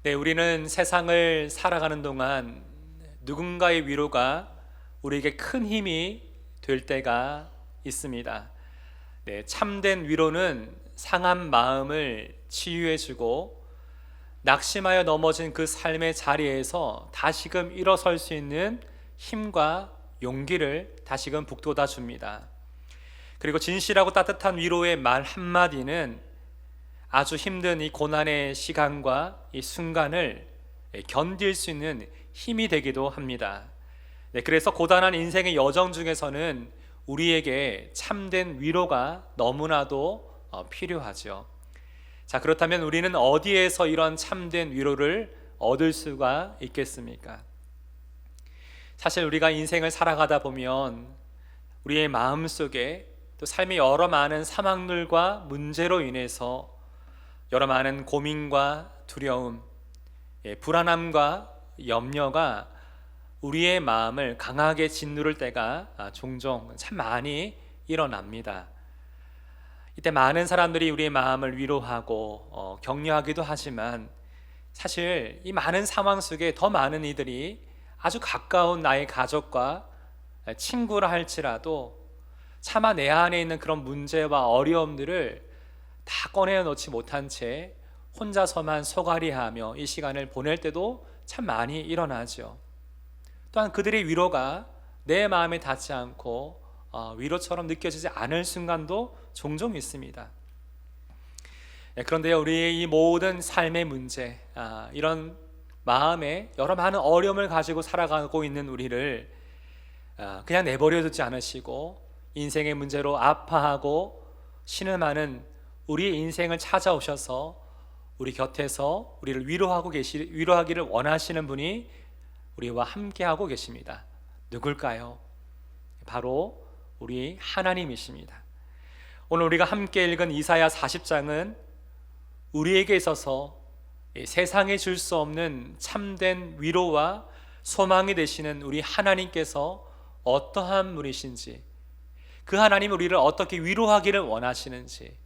네, 우리는 세상을 살아가는 동안 누군가의 위로가 우리에게 큰 힘이 될 때가 있습니다. 네, 참된 위로는 상한 마음을 치유해주고 낙심하여 넘어진 그 삶의 자리에서 다시금 일어설 수 있는 힘과 용기를 다시금 북돋아 줍니다. 그리고 진실하고 따뜻한 위로의 말 한마디는 아주 힘든 이 고난의 시간과 이 순간을 견딜 수 있는 힘이 되기도 합니다. 네, 그래서 고단한 인생의 여정 중에서는 우리에게 참된 위로가 너무나도 필요하죠. 자, 그렇다면 우리는 어디에서 이런 참된 위로를 얻을 수가 있겠습니까? 사실 우리가 인생을 살아가다 보면 우리의 마음속에 또 삶의 여러 많은 상황들과 문제로 인해서 여러 많은 고민과 두려움, 불안함과 염려가 우리의 마음을 강하게 짓누를 때가 종종 참 많이 일어납니다. 이때 많은 사람들이 우리의 마음을 위로하고 격려하기도 하지만 사실 이 많은 상황 속에 더 많은 이들이 아주 가까운 나의 가족과 친구라 할지라도 차마 내 안에 있는 그런 문제와 어려움들을 다 꺼내놓지 못한 채 혼자서만 소갈이하며 이 시간을 보낼 때도 참 많이 일어나죠. 또한 그들의 위로가 내 마음에 닿지 않고 위로처럼 느껴지지 않을 순간도 종종 있습니다. 그런데 우리의 이 모든 삶의 문제, 이런 마음에 여러 많은 어려움을 가지고 살아가고 있는 우리를 그냥 내버려 두지 않으시고 인생의 문제로 아파하고 신음하는 우리의 인생을 찾아오셔서 우리 곁에서 우리를 위로하기를 원하시는 분이 우리와 함께하고 계십니다. 누굴까요? 바로 우리 하나님이십니다. 오늘 우리가 함께 읽은 이사야 40장은 우리에게 있어서 세상에 줄 수 없는 참된 위로와 소망이 되시는 우리 하나님께서 어떠한 분이신지, 그 하나님 우리를 어떻게 위로하기를 원하시는지,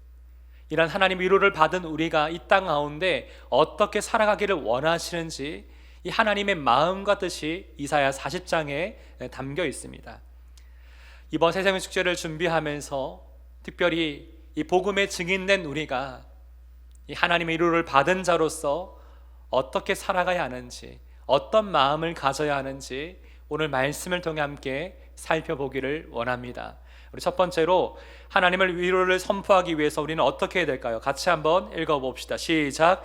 이런 하나님 위로를 받은 우리가 이 땅 가운데 어떻게 살아가기를 원하시는지 이 하나님의 마음과 뜻이 이사야 40장에 담겨 있습니다. 이번 세상의 축제를 준비하면서 특별히 이 복음의 증인된 우리가 이 하나님의 위로를 받은 자로서 어떻게 살아가야 하는지, 어떤 마음을 가져야 하는지 오늘 말씀을 통해 함께 살펴보기를 원합니다. 우리 첫 번째로 하나님을 위로를 선포하기 위해서 우리는 어떻게 해야 될까요? 같이 한번 읽어봅시다. 시작.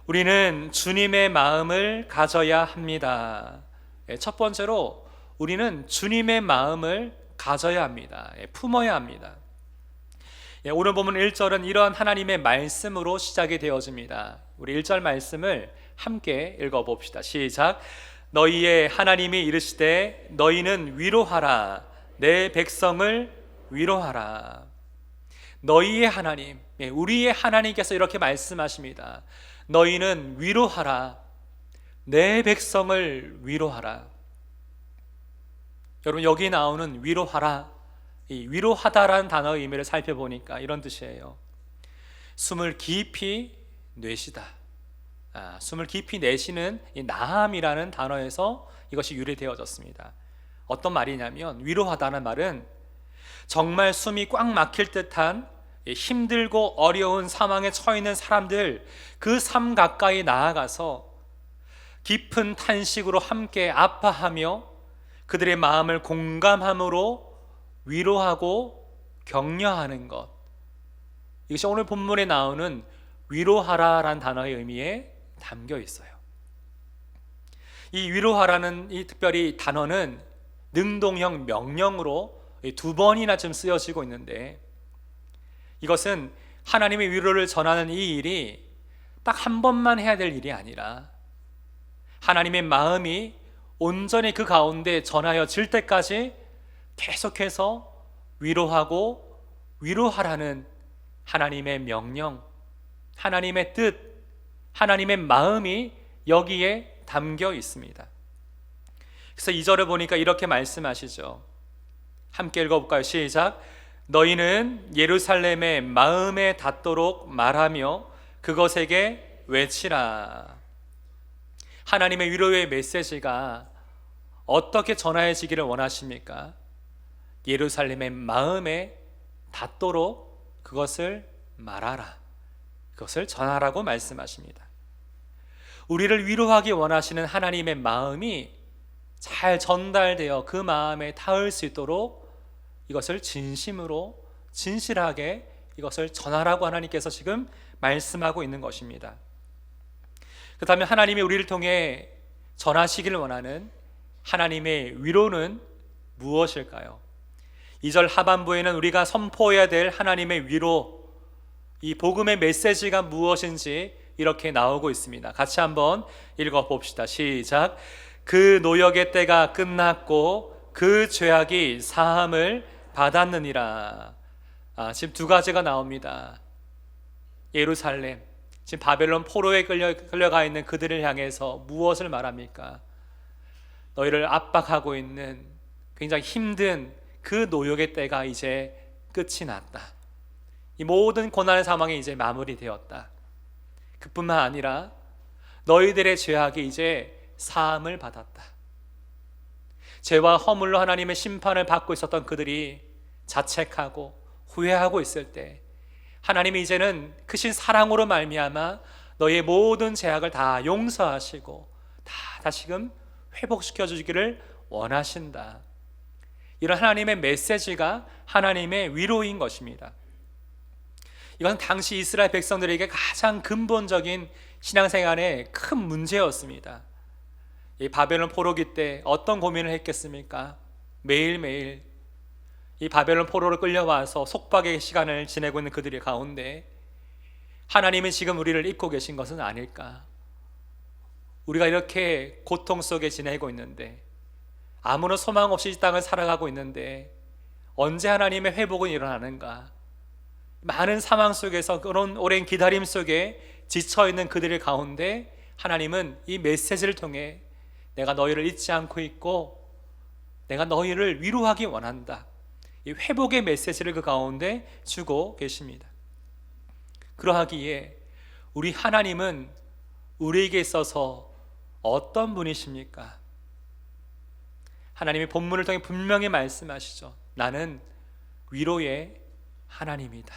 우리는 주님의 마음을 가져야 합니다. 첫 번째로 우리는 주님의 마음을 가져야 합니다. 품어야 합니다. 오늘 보면 1절은 이러한 하나님의 말씀으로 시작이 되어집니다. 우리 1절 말씀을 함께 읽어봅시다. 시작. 너희의 하나님이 이르시되 너희는 위로하라. 내 백성을 위로하라. 너희의 하나님, 우리의 하나님께서 이렇게 말씀하십니다. 너희는 위로하라. 내 백성을 위로하라. 여러분, 여기 나오는 위로하라, 이 위로하다라는 단어의 의미를 살펴보니까 이런 뜻이에요. 숨을 깊이 내쉬다. 숨을 깊이 내쉬는 이 나함이라는 단어에서 이것이 유래되어졌습니다. 어떤 말이냐면, 위로하다는 말은 정말 숨이 꽉 막힐 듯한 힘들고 어려운 상황에 처해 있는 사람들, 그 삶 가까이 나아가서 깊은 탄식으로 함께 아파하며 그들의 마음을 공감함으로 위로하고 격려하는 것, 이것이 오늘 본문에 나오는 위로하라라는 단어의 의미에 담겨 있어요. 이 위로하라는 이 특별히 단어는 능동형 명령으로 2번이나 좀 쓰여지고 있는데, 이것은 하나님의 위로를 전하는 이 일이 딱 한 번만 해야 될 일이 아니라 하나님의 마음이 온전히 그 가운데 전하여질 때까지 계속해서 위로하고 위로하라는 하나님의 명령, 하나님의 뜻, 하나님의 마음이 여기에 담겨 있습니다. 그래서 2절을 보니까 이렇게 말씀하시죠. 함께 읽어볼까요? 시작. 너희는 예루살렘의 마음에 닿도록 말하며 그것에게 외치라. 하나님의 위로의 메시지가 어떻게 전해지기를 원하십니까? 예루살렘의 마음에 닿도록 그것을 말하라, 그것을 전하라고 말씀하십니다. 우리를 위로하기 원하시는 하나님의 마음이 잘 전달되어 그 마음에 닿을 수 있도록 이것을 진심으로 진실하게 이것을 전하라고 하나님께서 지금 말씀하고 있는 것입니다. 그렇다면 하나님이 우리를 통해 전하시기를 원하는 하나님의 위로는 무엇일까요? 2절 하반부에는 우리가 선포해야 될 하나님의 위로, 이 복음의 메시지가 무엇인지 이렇게 나오고 있습니다. 같이 한번 읽어봅시다. 시작. 그 노역의 때가 끝났고 그 죄악이 사함을 받았느니라. 지금 두 가지가 나옵니다. 예루살렘, 지금 바벨론 포로에 끌려가 있는 그들을 향해서 무엇을 말합니까? 너희를 압박하고 있는 굉장히 힘든 그 노역의 때가 이제 끝이 났다. 이 모든 고난의 상황이 이제 마무리되었다. 그뿐만 아니라 너희들의 죄악이 이제 사함을 받았다. 죄와 허물로 하나님의 심판을 받고 있었던 그들이 자책하고 후회하고 있을 때 하나님이 이제는 크신 사랑으로 말미암아 너희의 모든 죄악을 다 용서하시고 다 다시금 회복시켜 주기를 원하신다. 이런 하나님의 메시지가 하나님의 위로인 것입니다. 이건 당시 이스라엘 백성들에게 가장 근본적인 신앙생활의 큰 문제였습니다. 이 바벨론 포로기 때 어떤 고민을 했겠습니까? 매일매일 이 바벨론 포로로 끌려와서 속박의 시간을 지내고 있는 그들의 가운데 하나님은 지금 우리를 잊고 계신 것은 아닐까? 우리가 이렇게 고통 속에 지내고 있는데, 아무런 소망 없이 이 땅을 살아가고 있는데 언제 하나님의 회복은 일어나는가? 많은 상황 속에서 그런 오랜 기다림 속에 지쳐있는 그들의 가운데 하나님은 이 메시지를 통해 내가 너희를 잊지 않고 있고 내가 너희를 위로하기 원한다, 이 회복의 메시지를 그 가운데 주고 계십니다. 그러하기에 우리 하나님은 우리에게 있어서 어떤 분이십니까? 하나님이 본문을 통해 분명히 말씀하시죠. 나는 위로의 하나님이다.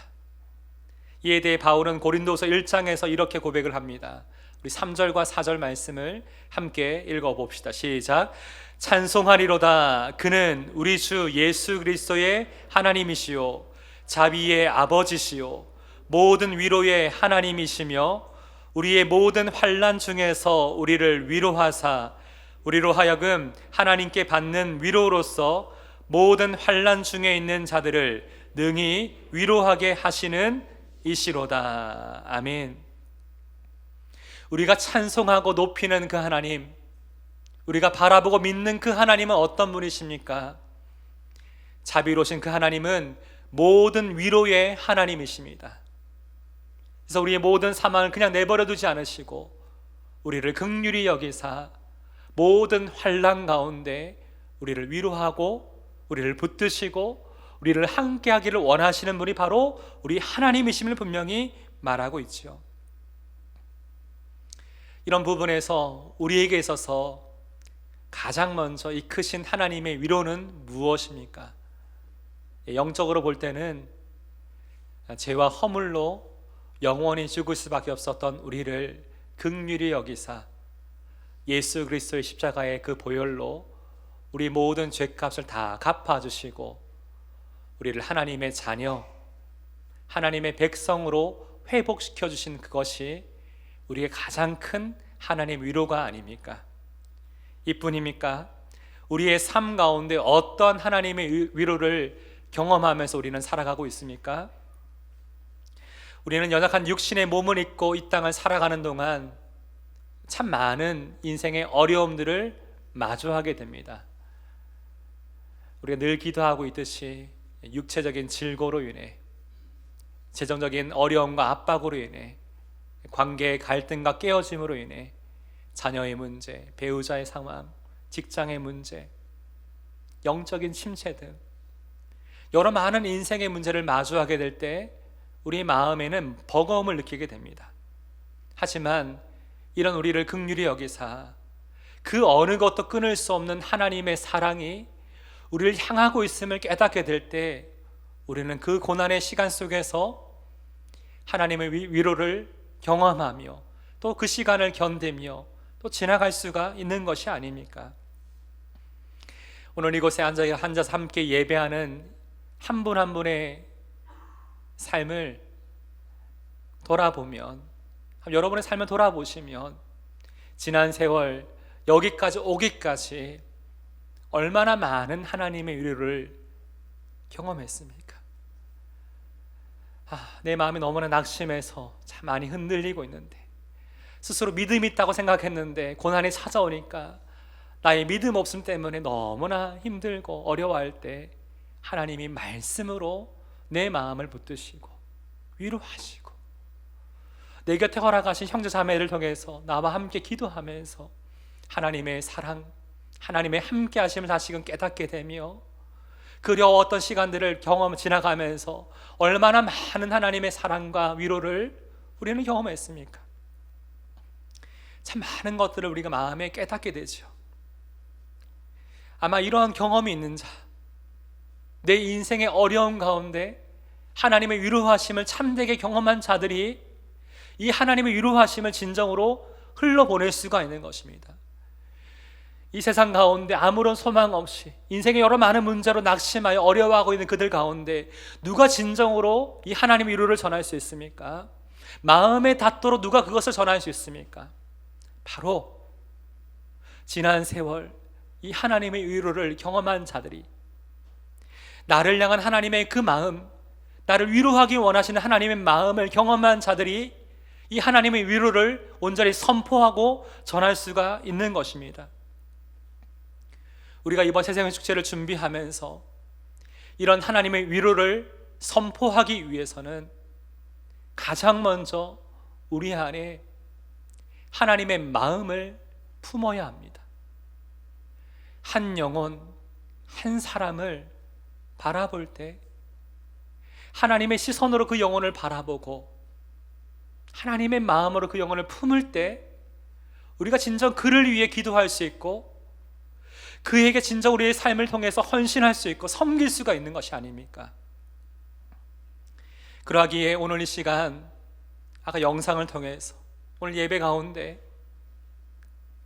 이에 대해 바울은 고린도서 1장에서 이렇게 고백을 합니다. 우리 3절과 4절 말씀을 함께 읽어봅시다. 시작. 찬송하리로다. 그는 우리 주 예수 그리스도의 하나님이시요 자비의 아버지시요 모든 위로의 하나님이시며 우리의 모든 환난 중에서 우리를 위로하사 우리로 하여금 하나님께 받는 위로로서 모든 환난 중에 있는 자들을 능히 위로하게 하시는 이시로다. 아멘. 우리가 찬송하고 높이는 그 하나님, 우리가 바라보고 믿는 그 하나님은 어떤 분이십니까? 자비로우신 그 하나님은 모든 위로의 하나님이십니다. 그래서 우리의 모든 사망을 그냥 내버려 두지 않으시고 우리를 긍휼히 여기사 모든 환난 가운데 우리를 위로하고 우리를 붙드시고 우리를 함께 하기를 원하시는 분이 바로 우리 하나님이심을 분명히 말하고 있죠. 이런 부분에서 우리에게 있어서 가장 먼저 이 크신 하나님의 위로는 무엇입니까? 영적으로 볼 때는 죄와 허물로 영원히 죽을 수밖에 없었던 우리를 긍휼히 여기사 예수 그리스도의 십자가의 그 보혈로 우리 모든 죄값을 다 갚아주시고 우리를 하나님의 자녀, 하나님의 백성으로 회복시켜 주신 그것이 우리의 가장 큰 하나님의 위로가 아닙니까? 이뿐입니까? 우리의 삶 가운데 어떤 하나님의 위로를 경험하면서 우리는 살아가고 있습니까? 우리는 연약한 육신의 몸을 입고 이 땅을 살아가는 동안 참 많은 인생의 어려움들을 마주하게 됩니다. 우리가 늘 기도하고 있듯이 육체적인 질고로 인해, 재정적인 어려움과 압박으로 인해, 관계의 갈등과 깨어짐으로 인해 자녀의 문제, 배우자의 상황, 직장의 문제, 영적인 침체 등 여러 많은 인생의 문제를 마주하게 될 때 우리 마음에는 버거움을 느끼게 됩니다. 하지만 이런 우리를 긍휼히 여기사 그 어느 것도 끊을 수 없는 하나님의 사랑이 우리를 향하고 있음을 깨닫게 될 때 우리는 그 고난의 시간 속에서 하나님의 위로를 경험하며 또 그 시간을 견디며 또 지나갈 수가 있는 것이 아닙니까? 오늘 이곳에 앉아서 함께 예배하는 한 분 한 분의 삶을 돌아보면, 여러분의 삶을 돌아보시면 지난 세월 여기까지 오기까지 얼마나 많은 하나님의 위로를 경험했습니까? 내 마음이 너무나 낙심해서 참 많이 흔들리고 있는데, 스스로 믿음이 있다고 생각했는데 고난이 찾아오니까 나의 믿음 없음 때문에 너무나 힘들고 어려워할 때 하나님이 말씀으로 내 마음을 붙드시고 위로하시고 내 곁에 허락하신 형제 자매를 통해서 나와 함께 기도하면서 하나님의 사랑, 하나님의 함께 하심을 다시금 깨닫게 되며 그 어려웠던 시간들을 지나가면서 얼마나 많은 하나님의 사랑과 위로를 우리는 경험했습니까? 참 많은 것들을 우리가 마음에 깨닫게 되죠. 아마 이러한 경험이 있는 자, 내 인생의 어려움 가운데 하나님의 위로하심을 참되게 경험한 자들이 이 하나님의 위로하심을 진정으로 흘러보낼 수가 있는 것입니다. 이 세상 가운데 아무런 소망 없이 인생의 여러 많은 문제로 낙심하여 어려워하고 있는 그들 가운데 누가 진정으로 이 하나님의 위로를 전할 수 있습니까? 마음에 닿도록 누가 그것을 전할 수 있습니까? 바로 지난 세월 이 하나님의 위로를 경험한 자들이, 나를 향한 하나님의 그 마음, 나를 위로하기 원하시는 하나님의 마음을 경험한 자들이 이 하나님의 위로를 온전히 선포하고 전할 수가 있는 것입니다. 우리가 이번 새생의 축제를 준비하면서 이런 하나님의 위로를 선포하기 위해서는 가장 먼저 우리 안에 하나님의 마음을 품어야 합니다. 한 영혼, 한 사람을 바라볼 때 하나님의 시선으로 그 영혼을 바라보고 하나님의 마음으로 그 영혼을 품을 때 우리가 진정 그를 위해 기도할 수 있고 그에게 진정 우리의 삶을 통해서 헌신할 수 있고 섬길 수가 있는 것이 아닙니까? 그러하기에 오늘 이 시간, 아까 영상을 통해서 오늘 예배 가운데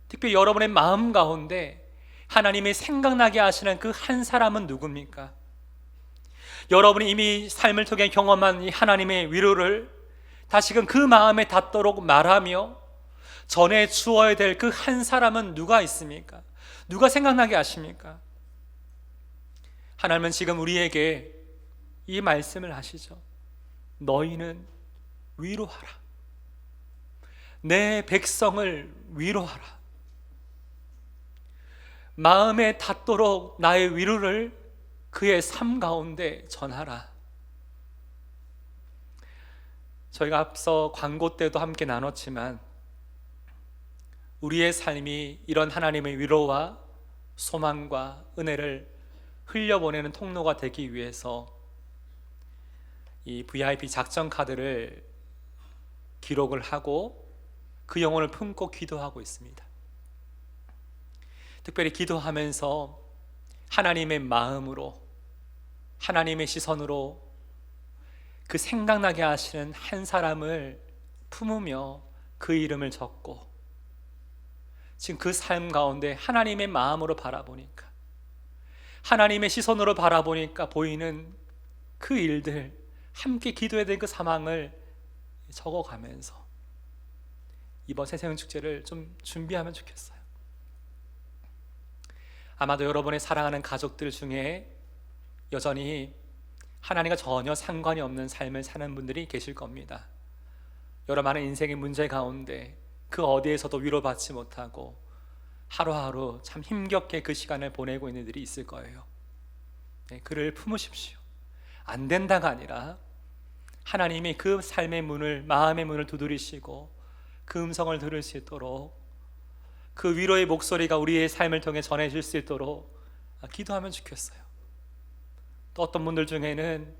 특별히 여러분의 마음 가운데 하나님이 생각나게 하시는 그 한 사람은 누굽니까? 여러분이 이미 삶을 통해 경험한 이 하나님의 위로를 다시금 그 마음에 닿도록 말하며 전해 주어야 될 그 한 사람은 누가 있습니까? 누가 생각나게 하십니까? 하나님은 지금 우리에게 이 말씀을 하시죠. 너희는 위로하라. 내 백성을 위로하라. 마음에 닿도록 나의 위로를 그의 삶 가운데 전하라. 저희가 앞서 광고 때도 함께 나눴지만 우리의 삶이 이런 하나님의 위로와 소망과 은혜를 흘려보내는 통로가 되기 위해서 이 VIP 작전 카드를 기록을 하고 그 영혼을 품고 기도하고 있습니다. 특별히 기도하면서 하나님의 마음으로, 하나님의 시선으로 그 생각나게 하시는 한 사람을 품으며 그 이름을 적고 지금 그 삶 가운데 하나님의 마음으로 바라보니까, 하나님의 시선으로 바라보니까 보이는 그 일들, 함께 기도해야 될 그 상황을 적어가면서 이번 새생명 축제를 좀 준비하면 좋겠어요. 아마도 여러분의 사랑하는 가족들 중에 여전히 하나님과 전혀 상관이 없는 삶을 사는 분들이 계실 겁니다. 여러 많은 인생의 문제 가운데 그 어디에서도 위로받지 못하고 하루하루 참 힘겹게 그 시간을 보내고 있는 일이 있을 거예요. 그를 품으십시오. 안 된다가 아니라 하나님이 그 삶의 문을, 마음의 문을 두드리시고 그 음성을 들을 수 있도록, 그 위로의 목소리가 우리의 삶을 통해 전해질 수 있도록 기도하면 좋겠어요. 또 어떤 분들 중에는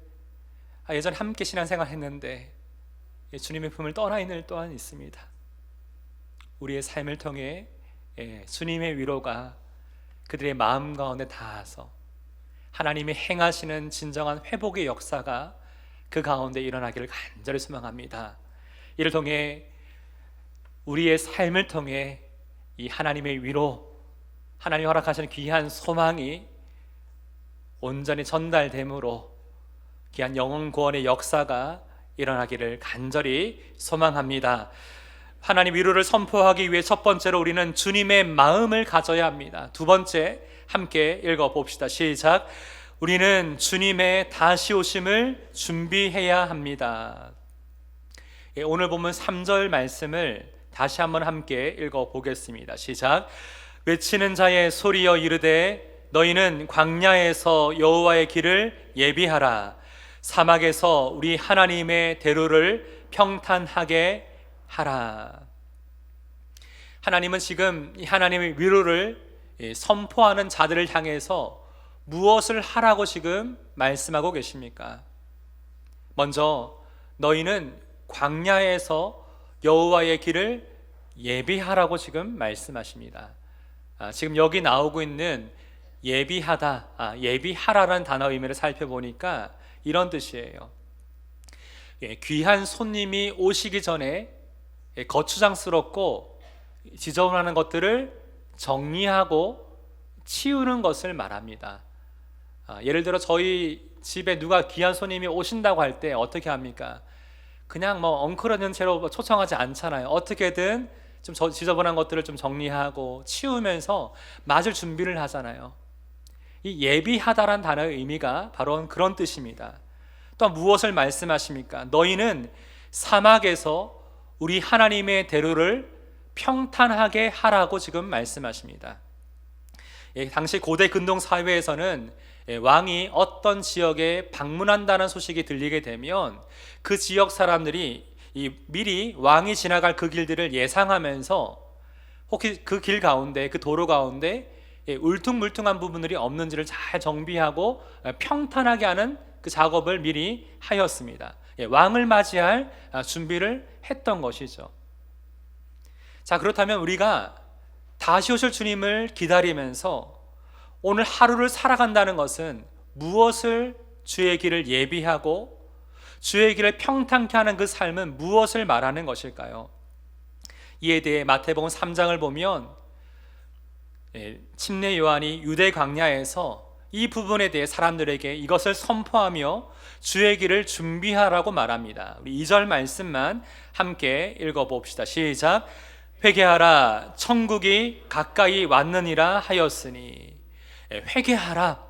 예전에 함께 신앙생활 했는데 주님의 품을 떠나 있는 일 또한 있습니다. 우리의 삶을 통해 주님의 위로가 그들의 마음 가운데 닿아서 하나님이 행하시는 진정한 회복의 역사가 그 가운데 일어나기를 간절히 소망합니다. 이를 통해 우리의 삶을 통해 이 하나님의 위로, 하나님이 허락하시는 귀한 소망이 온전히 전달됨으로 귀한 영혼 구원의 역사가 일어나기를 간절히 소망합니다. 하나님 위로를 선포하기 위해 첫 번째로 우리는 주님의 마음을 가져야 합니다. 두 번째, 함께 읽어봅시다. 시작. 우리는 주님의 다시 오심을 준비해야 합니다. 오늘 본문 3절 말씀을 다시 한번 함께 읽어보겠습니다. 시작. 외치는 자의 소리여 이르되 너희는 광야에서 여호와의 길을 예비하라. 사막에서 우리 하나님의 대로를 평탄하게 하라. 하나님은 지금 이 하나님의 위로를 선포하는 자들을 향해서 무엇을 하라고 지금 말씀하고 계십니까? 먼저 너희는 광야에서 여호와의 길을 예비하라고 지금 말씀하십니다. 지금 여기 나오고 있는 예비하다, 예비하라라는 단어 의미를 살펴보니까 이런 뜻이에요. 귀한 손님이 오시기 전에 거추장스럽고 지저분한 것들을 정리하고 치우는 것을 말합니다. 예를 들어 저희 집에 누가 귀한 손님이 오신다고 할 때 어떻게 합니까? 그냥 엉클어진 채로 초청하지 않잖아요. 어떻게든 좀 지저분한 것들을 좀 정리하고 치우면서 맞을 준비를 하잖아요. 이 예비하다란 단어의 의미가 바로 그런 뜻입니다. 또 무엇을 말씀하십니까? 너희는 사막에서 우리 하나님의 대로를 평탄하게 하라고 지금 말씀하십니다. 당시 고대 근동 사회에서는 왕이 어떤 지역에 방문한다는 소식이 들리게 되면 그 지역 사람들이 미리 왕이 지나갈 그 길들을 예상하면서 혹시 그 길 가운데, 그 도로 가운데 울퉁불퉁한 부분들이 없는지를 잘 정비하고 평탄하게 하는 그 작업을 미리 하였습니다. 왕을 맞이할 준비를 했던 것이죠. 자, 그렇다면 우리가 다시 오실 주님을 기다리면서 오늘 하루를 살아간다는 것은 무엇을 주의 길을 예비하고 주의 길을 평탄케 하는 그 삶은 무엇을 말하는 것일까요? 이에 대해 마태복음 3장을 보면 침례 요한이 유대 광야에서 이 부분에 대해 사람들에게 이것을 선포하며 주의 길을 준비하라고 말합니다. 우리 2절 말씀만 함께 읽어봅시다. 시작. 회개하라, 천국이 가까이 왔느니라 하였으니. 회개하라,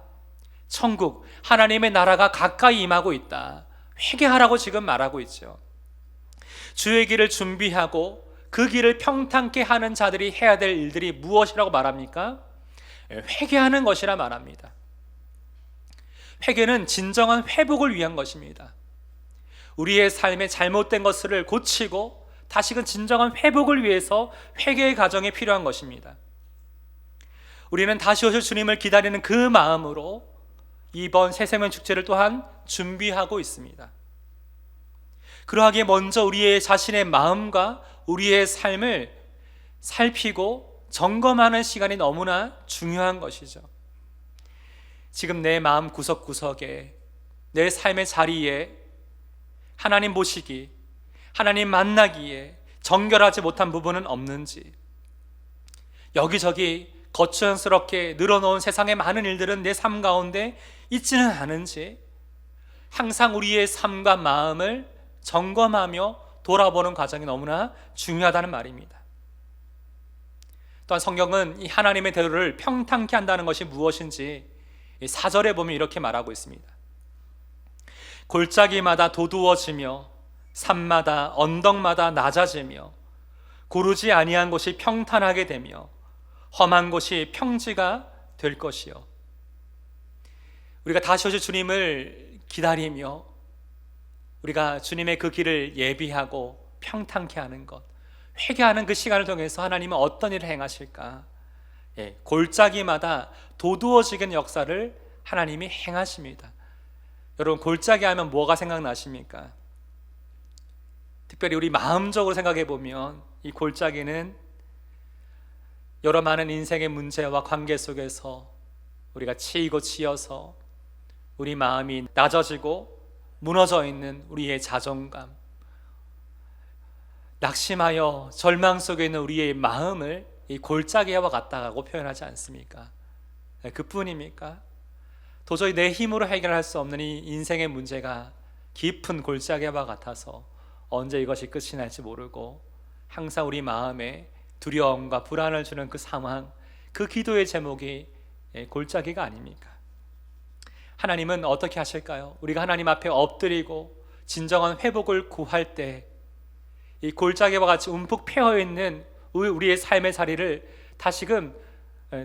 천국, 하나님의 나라가 가까이 임하고 있다. 회개하라고 지금 말하고 있죠. 주의 길을 준비하고 그 길을 평탄케 하는 자들이 해야 될 일들이 무엇이라고 말합니까? 회개하는 것이라 말합니다. 회개는 진정한 회복을 위한 것입니다. 우리의 삶에 잘못된 것을 고치고 다시금 진정한 회복을 위해서 회개의 과정이 필요한 것입니다. 우리는 다시 오실 주님을 기다리는 그 마음으로 이번 새생명 축제를 또한 준비하고 있습니다. 그러하기에 먼저 우리의 자신의 마음과 우리의 삶을 살피고 점검하는 시간이 너무나 중요한 것이죠. 지금 내 마음 구석구석에, 내 삶의 자리에 하나님 보시기, 하나님 만나기에 정결하지 못한 부분은 없는지, 여기저기 거추장스럽게 늘어놓은 세상의 많은 일들은 내 삶 가운데 있지는 않은지 항상 우리의 삶과 마음을 점검하며 돌아보는 과정이 너무나 중요하다는 말입니다. 또한 성경은 이 하나님의 대로를 평탄케 한다는 것이 무엇인지 4절에 보면 이렇게 말하고 있습니다. 골짜기마다 도두어지며 산마다 언덕마다 낮아지며 고르지 아니한 곳이 평탄하게 되며 험한 곳이 평지가 될 것이요. 우리가 다시 오실 주님을 기다리며 우리가 주님의 그 길을 예비하고 평탄케 하는 것, 회개하는 그 시간을 통해서 하나님은 어떤 일을 행하실까? 골짜기마다 도두어지는 역사를 하나님이 행하십니다. 여러분, 골짜기 하면 뭐가 생각나십니까? 특별히 우리 마음적으로 생각해 보면 이 골짜기는 여러 많은 인생의 문제와 관계 속에서 우리가 치이고 치여서 우리 마음이 낮아지고 무너져 있는 우리의 자존감, 낙심하여 절망 속에 있는 우리의 마음을 이 골짜기와 같다고 표현하지 않습니까? 그뿐입니까? 도저히 내 힘으로 해결할 수 없는 이 인생의 문제가 깊은 골짜기와 같아서 언제 이것이 끝이 날지 모르고 항상 우리 마음에 두려움과 불안을 주는 그 상황, 그 기도의 제목이 골짜기가 아닙니까? 하나님은 어떻게 하실까요? 우리가 하나님 앞에 엎드리고 진정한 회복을 구할 때 이 골짜기와 같이 움푹 패어있는 우리의 삶의 자리를 다시금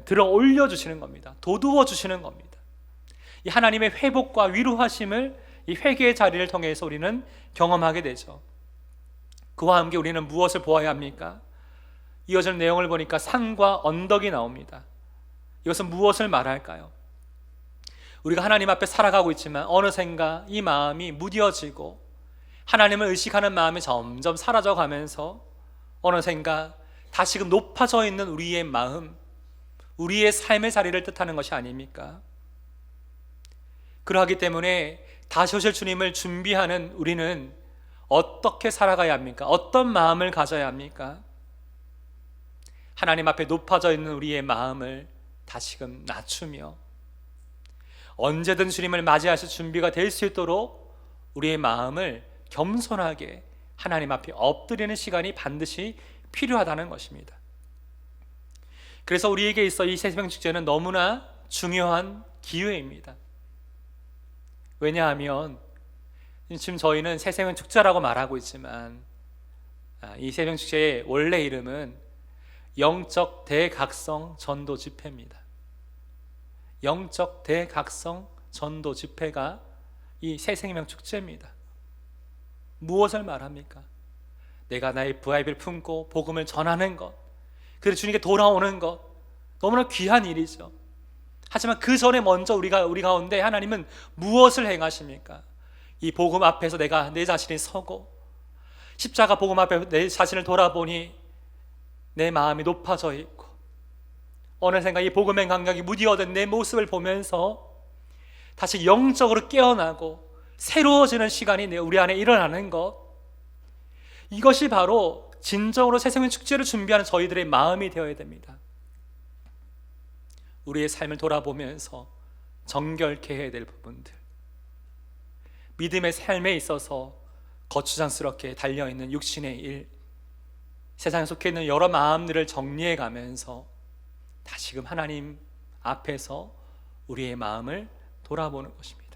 들어 올려주시는 겁니다. 돋우어 주시는 겁니다. 이 하나님의 회복과 위로하심을 이 회개의 자리를 통해서 우리는 경험하게 되죠. 그와 함께 우리는 무엇을 보아야 합니까? 이어지는 내용을 보니까 산과 언덕이 나옵니다. 이것은 무엇을 말할까요? 우리가 하나님 앞에 살아가고 있지만 어느샌가 이 마음이 무뎌지고 하나님을 의식하는 마음이 점점 사라져가면서 어느샌가 다시금 높아져 있는 우리의 마음, 우리의 삶의 자리를 뜻하는 것이 아닙니까? 그러하기 때문에 다시 오실 주님을 준비하는 우리는 어떻게 살아가야 합니까? 어떤 마음을 가져야 합니까? 하나님 앞에 높아져 있는 우리의 마음을 다시금 낮추며 언제든 주님을 맞이하실 준비가 될 수 있도록 우리의 마음을 겸손하게 하나님 앞에 엎드리는 시간이 반드시 필요하다는 것입니다. 그래서 우리에게 있어 이 새생명축제는 너무나 중요한 기회입니다. 왜냐하면 지금 저희는 새생명축제라고 말하고 있지만 이 새생명축제의 원래 이름은 영적 대각성 전도 집회입니다. 영적 대각성 전도 집회가 이 새생명축제입니다. 무엇을 말합니까? 내가 나의 부활비를 품고 복음을 전하는 것, 그래서 주님께 돌아오는 것, 너무나 귀한 일이죠. 하지만 그 전에 먼저 우리 가운데 하나님은 무엇을 행하십니까? 이 복음 앞에서 내가 내 자신이 서고 십자가 복음 앞에 내 자신을 돌아보니 내 마음이 높아져 있고 어느샌가 이 복음의 감각이 무디어된 내 모습을 보면서 다시 영적으로 깨어나고 새로워지는 시간이 우리 안에 일어나는 것, 이것이 바로 진정으로 새생명 축제를 준비하는 저희들의 마음이 되어야 됩니다. 우리의 삶을 돌아보면서 정결케 해야 될 부분들, 믿음의 삶에 있어서 거추장스럽게 달려있는 육신의 일, 세상에 속해 있는 여러 마음들을 정리해 가면서 다시금 하나님 앞에서 우리의 마음을 돌아보는 것입니다.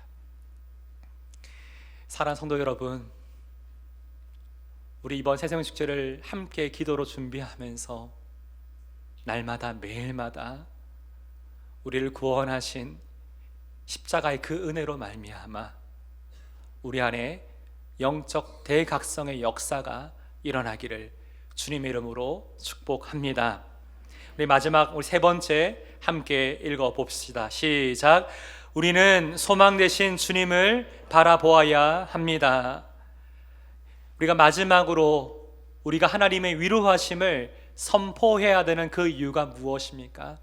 사랑하는 성도 여러분, 우리 이번 새생명 축제를 함께 기도로 준비하면서 날마다 매일마다 우리를 구원하신 십자가의 그 은혜로 말미암아 우리 안에 영적 대각성의 역사가 일어나기를 주님의 이름으로 축복합니다. 우리 마지막 우리 세 번째 함께 읽어봅시다. 시작. 우리는 소망 되신 주님을 바라보아야 합니다. 우리가 마지막으로 우리가 하나님의 위로하심을 선포해야 되는 그 이유가 무엇입니까?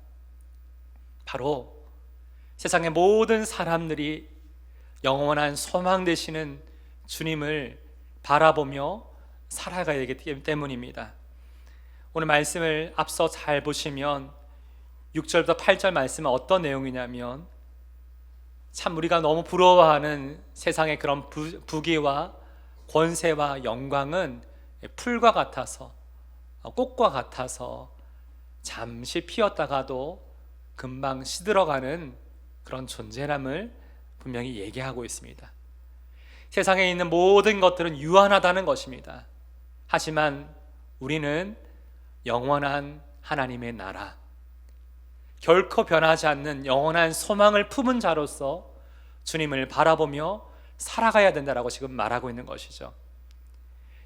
바로 세상의 모든 사람들이 영원한 소망 되시는 주님을 바라보며 살아가야 되기 때문입니다. 오늘 말씀을 앞서 잘 보시면 6절부터 8절 말씀은 어떤 내용이냐면 참 우리가 너무 부러워하는 세상의 그런 부귀와 권세와 영광은 풀과 같아서 꽃과 같아서 잠시 피었다가도 금방 시들어가는 그런 존재감을 분명히 얘기하고 있습니다. 세상에 있는 모든 것들은 유한하다는 것입니다. 하지만 우리는 영원한 하나님의 나라, 결코 변하지 않는 영원한 소망을 품은 자로서 주님을 바라보며 살아가야 된다라고 지금 말하고 있는 것이죠.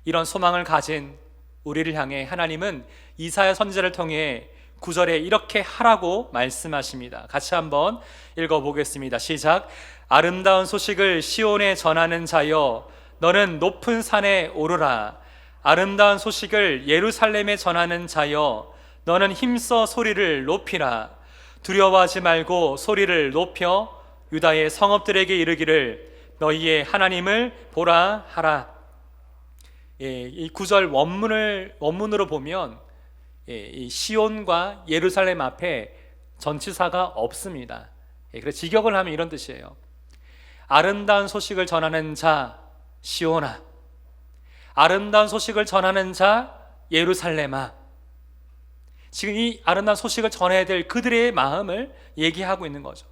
이런 소망을 가진 우리를 향해 하나님은 이사야 선지자를 통해 9절에 이렇게 하라고 말씀하십니다. 같이 한번 읽어보겠습니다. 시작. 아름다운 소식을 시온에 전하는 자여, 너는 높은 산에 오르라. 아름다운 소식을 예루살렘에 전하는 자여, 너는 힘써 소리를 높이라. 두려워하지 말고 소리를 높여 유다의 성읍들에게 이르기를 너희의 하나님을 보라 하라. 이 구절 원문으로 보면 이 시온과 예루살렘 앞에 전치사가 없습니다. 그래서 직역을 하면 이런 뜻이에요. 아름다운 소식을 전하는 자 시온아, 아름다운 소식을 전하는 자 예루살렘아. 지금 이 아름다운 소식을 전해야 될 그들의 마음을 얘기하고 있는 거죠.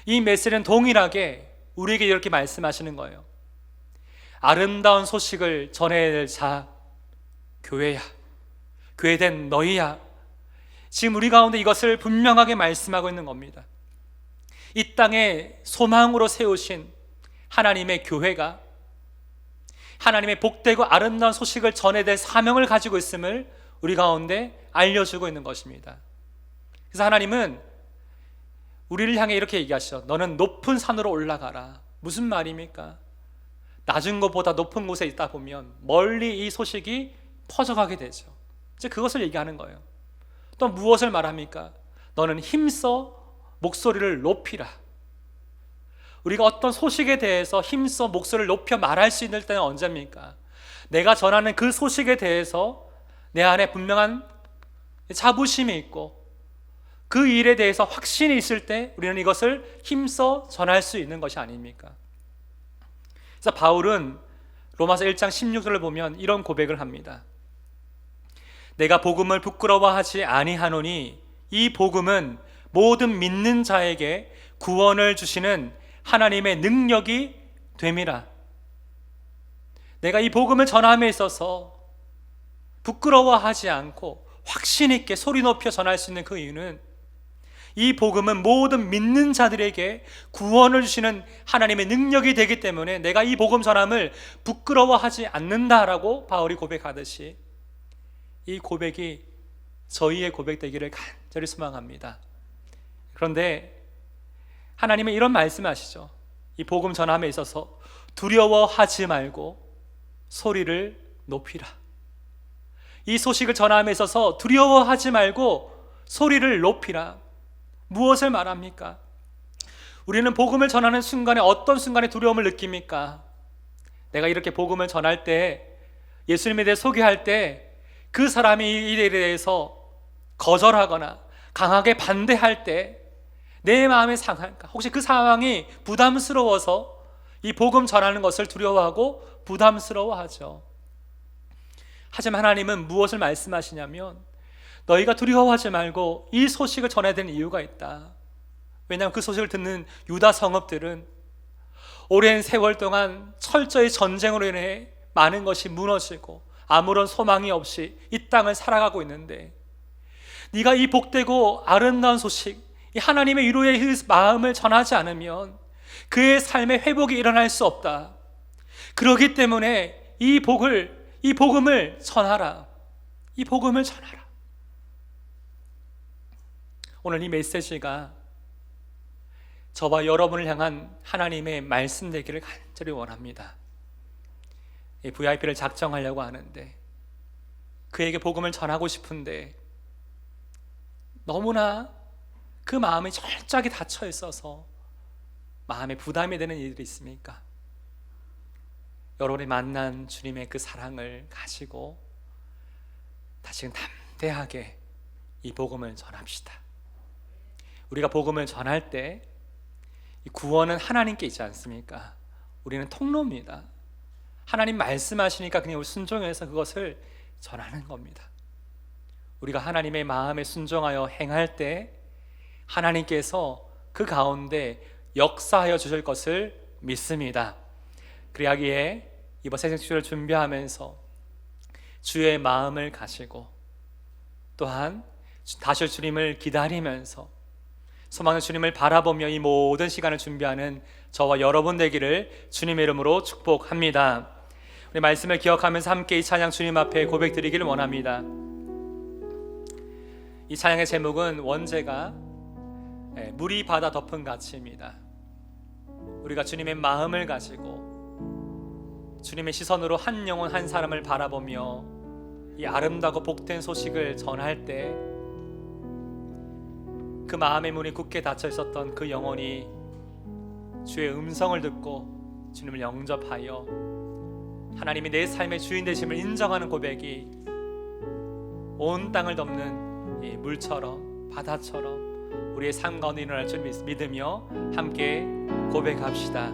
이 메시지는 동일하게 우리에게 이렇게 말씀하시는 거예요. 아름다운 소식을 전해야 될 자 교회야, 교회된 너희야. 지금 우리 가운데 이것을 분명하게 말씀하고 있는 겁니다. 이 땅에 소망으로 세우신 하나님의 교회가 하나님의 복되고 아름다운 소식을 전해야 될 사명을 가지고 있음을 우리 가운데 알려주고 있는 것입니다. 그래서 하나님은 우리를 향해 이렇게 얘기하시죠. 너는 높은 산으로 올라가라. 무슨 말입니까? 낮은 것보다 높은 곳에 있다 보면 멀리 이 소식이 퍼져가게 되죠. 이제 그것을 얘기하는 거예요. 또 무엇을 말합니까? 너는 힘써 목소리를 높이라. 우리가 어떤 소식에 대해서 힘써 목소리를 높여 말할 수 있는 때는 언제입니까? 내가 전하는 그 소식에 대해서 내 안에 분명한 자부심이 있고 그 일에 대해서 확신이 있을 때 우리는 이것을 힘써 전할 수 있는 것이 아닙니까? 그래서 바울은 로마서 1장 16절을 보면 이런 고백을 합니다. 내가 복음을 부끄러워하지 아니하노니 이 복음은 모든 믿는 자에게 구원을 주시는 하나님의 능력이 됨이라. 내가 이 복음을 전함에 있어서 부끄러워하지 않고 확신 있게 소리 높여 전할 수 있는 그 이유는 이 복음은 모든 믿는 자들에게 구원을 주시는 하나님의 능력이 되기 때문에 내가 이 복음 전함을 부끄러워하지 않는다라고 바울이 고백하듯이 이 고백이 저희의 고백되기를 간절히 소망합니다. 그런데 하나님은 이런 말씀하시죠. 이 복음 전함에 있어서 두려워하지 말고 소리를 높이라. 이 소식을 전함에 있어서 두려워하지 말고 소리를 높이라. 무엇을 말합니까? 우리는 복음을 전하는 순간에 어떤 순간에 두려움을 느낍니까? 내가 이렇게 복음을 전할 때, 예수님에 대해 소개할 때 그 사람이 이 일에 대해서 거절하거나 강하게 반대할 때 내 마음이 상할까? 혹시 그 상황이 부담스러워서 이 복음 전하는 것을 두려워하고 부담스러워하죠. 하지만 하나님은 무엇을 말씀하시냐면 너희가 두려워하지 말고 이 소식을 전해야 되는 이유가 있다. 왜냐하면 그 소식을 듣는 유다 성읍들은 오랜 세월 동안 철저히 전쟁으로 인해 많은 것이 무너지고 아무런 소망이 없이 이 땅을 살아가고 있는데 네가 이 복되고 아름다운 소식, 이 하나님의 위로의 그 마음을 전하지 않으면 그의 삶의 회복이 일어날 수 없다. 그렇기 때문에 이 복음을 전하라. 이 복음을 전하라. 오늘 이 메시지가 저와 여러분을 향한 하나님의 말씀 되기를 간절히 원합니다. 이 VIP를 작정하려고 하는데 그에게 복음을 전하고 싶은데 너무나 그 마음이 철저하게 닫혀 있어서 마음에 부담이 되는 일들이 있습니까? 여러분이 만난 주님의 그 사랑을 가지고 다시금 담대하게 이 복음을 전합시다. 우리가 복음을 전할 때 이 구원은 하나님께 있지 않습니까? 우리는 통로입니다. 하나님 말씀하시니까 그냥 순종해서 그것을 전하는 겁니다. 우리가 하나님의 마음에 순종하여 행할 때 하나님께서 그 가운데 역사하여 주실 것을 믿습니다. 그리하기에 이번 새생주를 준비하면서 주의 마음을 가지고 또한 다시 주님을 기다리면서 소망의 주님을 바라보며 이 모든 시간을 준비하는 저와 여러분 되기를 주님의 이름으로 축복합니다. 우리 말씀을 기억하면서 함께 이 찬양 주님 앞에 고백드리기를 원합니다. 이 찬양의 제목은 원제가 물이 바다 덮은 가치입니다. 우리가 주님의 마음을 가지고 주님의 시선으로 한 영혼 한 사람을 바라보며 이 아름다고 복된 소식을 전할 때 그 마음의 문이 굳게 닫혀 있었던 그 영혼이 주의 음성을 듣고 주님을 영접하여 하나님이 내 삶의 주인 되심을 인정하는 고백이 온 땅을 덮는 이 물처럼 바다처럼 우리의 삶 가운데 일어날 줄 믿으며 함께 고백합시다.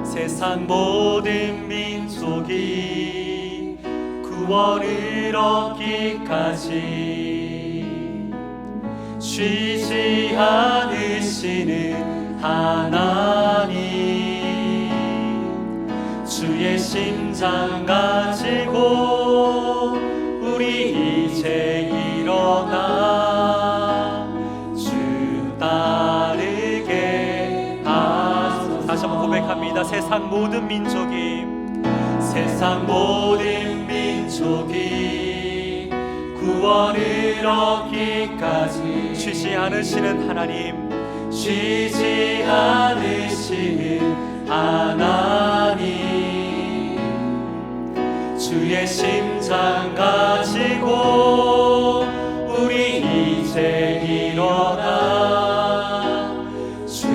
세상 모든 민족이 구원을 얻기까지 쉬지 않으시는 하나님, 주의 심장 가지고 우리 이제 일어나 주 따르게 하소서. 다시 한번 고백합니다. 세상 모든 민족이 구원을 얻기까지 쉬지 않으시는 하나님, 쉬지 않으시는 하나님, 주의 심장 가지고 우리 이제 일어나 주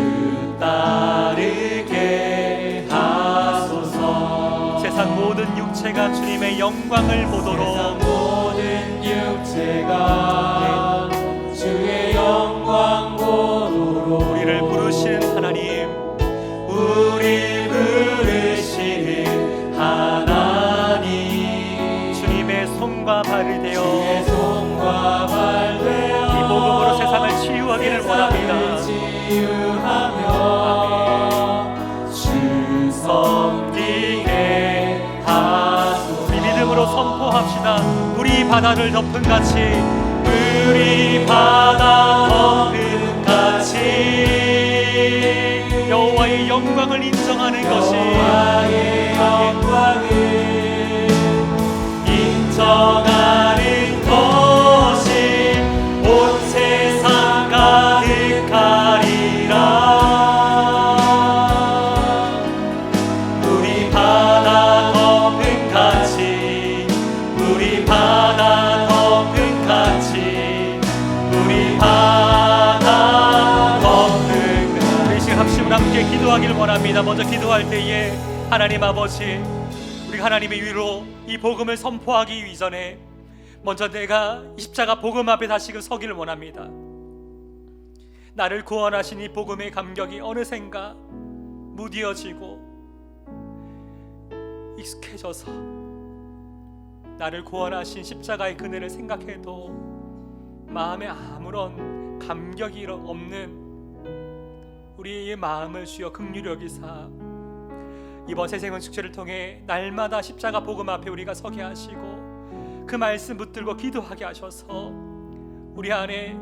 따르게 하소서. 세상 모든 육체가 주님의 영광을 보도록, 세상 모든 육체가 주의 영광 보도록 우리를 부르시는 하나님, 우리 부르시는 하나님, 주님의 손과 발이 되어 이 복음으로 세상을 치유하기를 원합니다. 주 섬기게 하소서. 우리 믿음으로 선포합시다. 우리 바다를 덮은 같이, 우리 바다 덮은 같이 여호와의 영광을 인정하는 것이, 여호와의 영광을 인정하는 것이 온 세상 가득하리라. 우리 바다 덮은 같이, 우리 바다 덮은 같이, 우리 바다 덮은 같이. 우리 지금 합심으로 함께 기도하기를 원합니다. 먼저 기도할 때에 하나님 아버지, 우리 하나님의 위로 이 복음을 선포하기 이전에 먼저 내가 이 십자가 복음 앞에 다시금 서기를 원합니다. 나를 구원하신 이 복음의 감격이 어느샌가 무디어지고 익숙해져서 나를 구원하신 십자가의 그늘을 생각해도 마음에 아무런 감격이 없는 우리의 마음을 주여 긍휼히 여기사 이번 새생명 축제를 통해 날마다 십자가 복음 앞에 우리가 서게 하시고 그 말씀 붙들고 기도하게 하셔서 우리 안에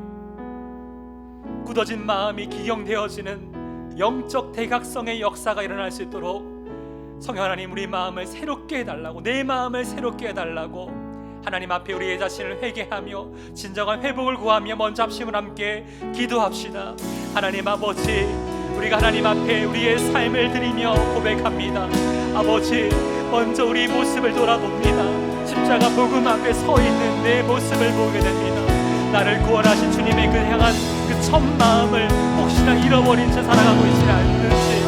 굳어진 마음이 기경되어지는 영적 대각성의 역사가 일어날 수 있도록 성령 하나님, 우리 마음을 새롭게 해달라고, 내 마음을 새롭게 해달라고 하나님 앞에 우리의 자신을 회개하며 진정한 회복을 구하며 먼저 합심을 함께 기도합시다. 하나님 아버지, 우리가 하나님 앞에 우리의 삶을 드리며 고백합니다. 아버지, 먼저 우리 모습을 돌아봅니다. 십자가 복음 앞에 서 있는 내 모습을 보게 됩니다. 나를 구원하신 주님의 그 향한 그 첫 마음을 혹시나 잃어버린 채 살아가고 있지 않는지,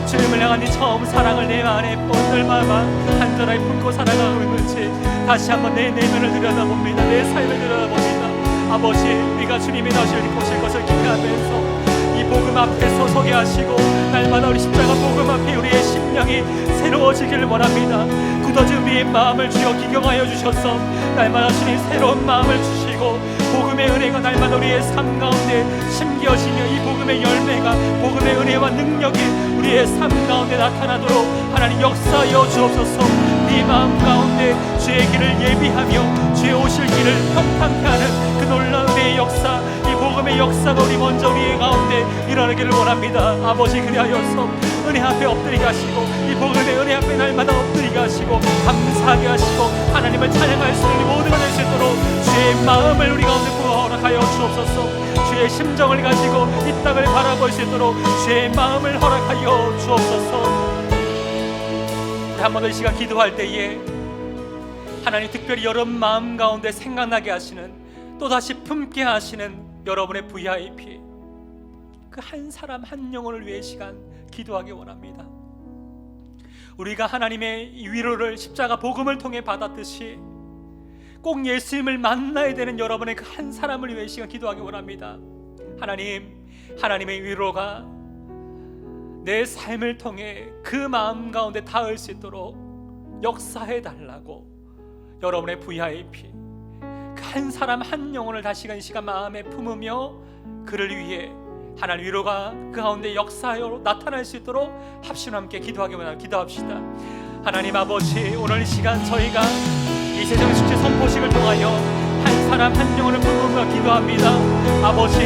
주님을 향한 이 처음 사랑을 내 안에 얼마나 간절하게 품고 살아가고 있는지 다시 한번 내 내면을 들여다봅니다. 내 삶을 들여다봅니다. 아버지, 우리가 주님이 나오실 것을 기대하면서 이 복음 앞에 서게 하시고 날마다 우리 십자가 복음 앞에 우리의 심령이 새로워지기를 원합니다. 굳어진 우리의 마음을 주여 기경하여 주셔서 날마다 주님 새로운 마음을 주시고 복음의 은혜가 날마다 우리의 삶 가운데 심겨지며 이 복음의 열매가, 복음의 은혜와 능력이 우리의 삶 가운데 나타나도록 하나님 역사하여 주옵소서. 네 마음 가운데 주의 길을 예비하며 주의 오실 길을 평탄케 하는 그 놀라운 은혜의 역사, 이 복음의 역사가 우리 먼저 우리의 가운데 일어나기를 원합니다. 아버지, 그리하여서 은혜 앞에 엎드리게 하시고 이 복음의 은혜 앞에 날마다 엎드리게 하시고 감사하게 하시고 하나님을 찬양할 수 있는 모두가 될 수 있도록 주의 마음을 우리 가운데 부어 허락하여 주옵소서. 주의 심정을 가지고 이 땅을 바라볼 수 있도록 주의 마음을 허락하여 주옵소서. 우리 한 번 더 이 시간 기도할 때에 하나님 특별히 여러분 마음 가운데 생각나게 하시는 또다시 품게 하시는 여러분의 VIP, 그 한 사람 한 영혼을 위해 시간 기도하기 원합니다. 우리가 하나님의 위로를 십자가 복음을 통해 받았듯이 꼭 예수님을 만나야 되는 여러분의 그 한 사람을 위해 시간 기도하기 원합니다. 하나님, 하나님의 위로가 내 삶을 통해 그 마음 가운데 닿을 수 있도록 역사해 달라고 여러분의 VIP, 그 한 사람 한 영혼을 다시금 이 시간 마음에 품으며 그를 위해 하나님 위로가 그 가운데 역사하여 나타날 수 있도록 합심 함께 기도하기 원합니다. 기도합시다. 하나님 아버지, 오늘 이 시간 저희가 이 세상 축제 선포식을 통하여 한 사람 한 영혼을 품으며 기도합니다. 아버지,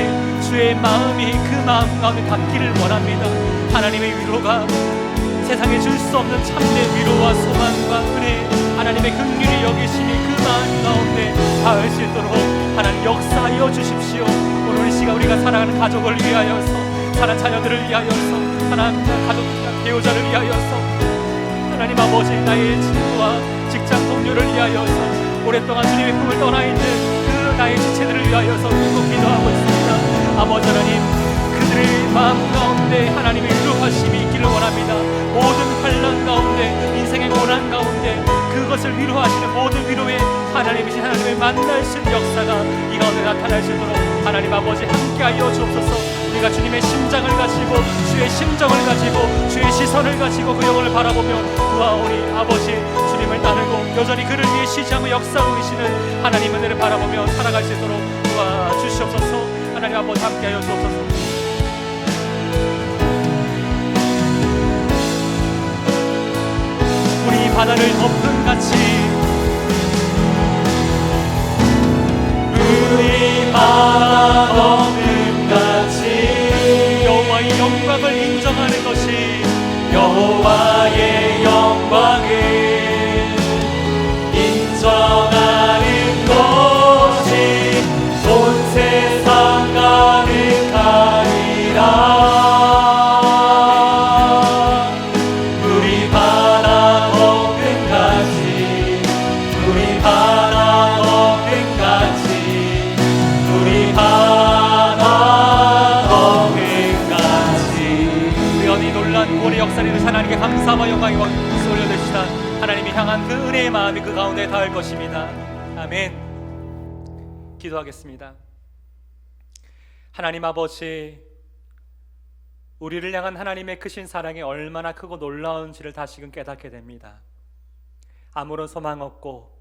주의 마음이 그 마음 가운데 닿기를 원합니다. 하나님의 위로가 세상에 줄 수 없는 참된 위로와 소망과 은혜, 하나님의 긍휼히 여기심이 그 마음 가운데 닿을 수 있도록 하나님 역사하여 주십시오. 오늘 이 시간 우리가 사랑하는 가족을 위하여서, 사랑하는 자녀들을 위하여서, 사랑하는 가족 배우자를 위하여서, 하나님 아버지, 나의 친구와 직장 동료를 위하여서, 오랫동안 주님의 품을 떠나 있는 그 나의 지체들을 위하여서 꼭 기도하고 있습니다. 아버지 하나님, 그들의 마음 가운데 하나님의 위로하심이 있기를 원합니다. 모든 환난 가운데, 인생의 고난 가운데 그것을 위로하시는 모든 위로에 하나님이신 하나님을 만날 수 있는 역사가 이 가운데 나타날 수 있도록 하나님 아버지 함께하여 주옵소서. 우리가 주님의 심장을 가지고, 주의 심정을 가지고, 주의 시선을 가지고 그 영혼을 바라보며 구하오니 아버지, 주님을 따르고 여전히 그를 위해 쉬지 않고 역사하고 계시는 하나님 은혜를 바라보며 살아갈 수 있도록 도와주시옵소서. 하나님 아버지 함께하여 주옵소서. 우리 바다를 덮은 같이, 우리 바다 덮은 같이 여호와의 영광을 인정하는 것이, 여호와의 영광을 인정하는 것이 온 세상 가득하리라. 하나님께 감사와 영광이 올려드립시다. 하나님이 향한 그 은혜의 마음이 그 가운데 닿을 것입니다. 아멘. 기도하겠습니다. 하나님 아버지, 우리를 향한 하나님의 크신 사랑이 얼마나 크고 놀라운지를 다시금 깨닫게 됩니다. 아무런 소망 없고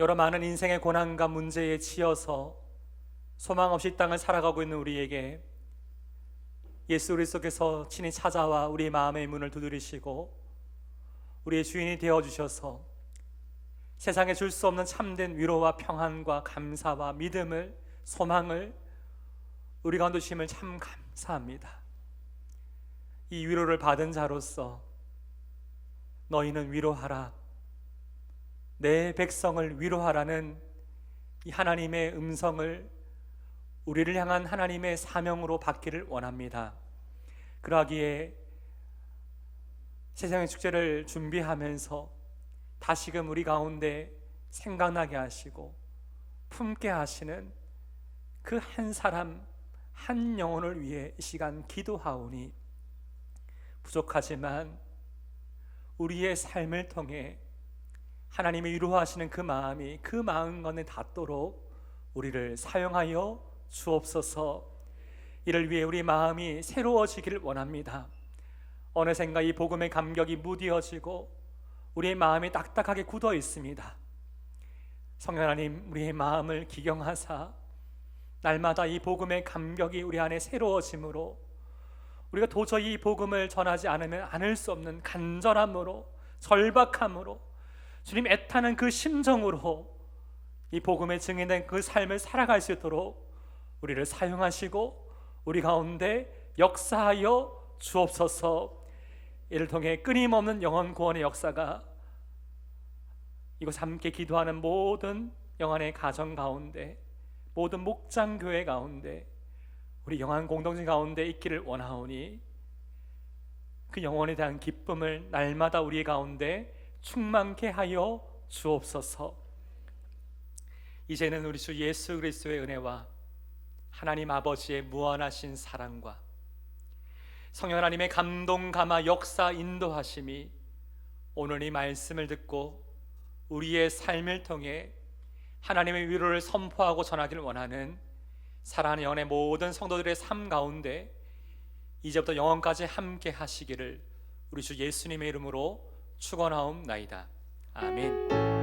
여러 많은 인생의 고난과 문제에 치여서 소망 없이 땅을 살아가고 있는 우리에게 예수 그리스도께서 친히 찾아와 우리 마음의 문을 두드리시고 우리의 주인이 되어주셔서 세상에 줄 수 없는 참된 위로와 평안과 감사와 믿음을, 소망을 우리 가운데 주심을 참 감사합니다. 이 위로를 받은 자로서 너희는 위로하라, 내 백성을 위로하라는 이 하나님의 음성을 우리를 향한 하나님의 사명으로 받기를 원합니다. 그러하기에 세상의 축제를 준비하면서 다시금 우리 가운데 생각나게 하시고 품게 하시는 그 한 사람 한 영혼을 위해 이 시간 기도하오니, 부족하지만 우리의 삶을 통해 하나님이 위로하시는 그 마음이 그 마음 건에 닿도록 우리를 사용하여 주옵소서. 이를 위해 우리 마음이 새로워지기를 원합니다. 어느샌가 이 복음의 감격이 무뎌지고 우리의 마음이 딱딱하게 굳어 있습니다. 성령 하나님, 우리의 마음을 기경하사 날마다 이 복음의 감격이 우리 안에 새로워짐으로 우리가 도저히 이 복음을 전하지 않으면 않을 수 없는 간절함으로, 절박함으로, 주님 애타는 그 심정으로 이 복음의 증인된 그 삶을 살아갈 수 있도록 우리를 사용하시고 우리 가운데 역사하여 주옵소서. 이를 통해 끊임없는 영혼 구원의 역사가 이곳 함께 기도하는 모든 영혼의 가정 가운데, 모든 목장교회 가운데, 우리 영혼 공동체 가운데 있기를 원하오니 그 영혼에 대한 기쁨을 날마다 우리 가운데 충만케 하여 주옵소서. 이제는 우리 주 예수 그리스도의 은혜와 하나님 아버지의 무한하신 사랑과 성령 하나님의 감동, 감화, 역사, 인도하심이 오늘 이 말씀을 듣고 우리의 삶을 통해 하나님의 위로를 선포하고 전하기를 원하는 사랑하는 영혼의 모든 성도들의 삶 가운데 이제부터 영원까지 함께 하시기를 우리 주 예수님의 이름으로 축원하옵나이다. 아멘.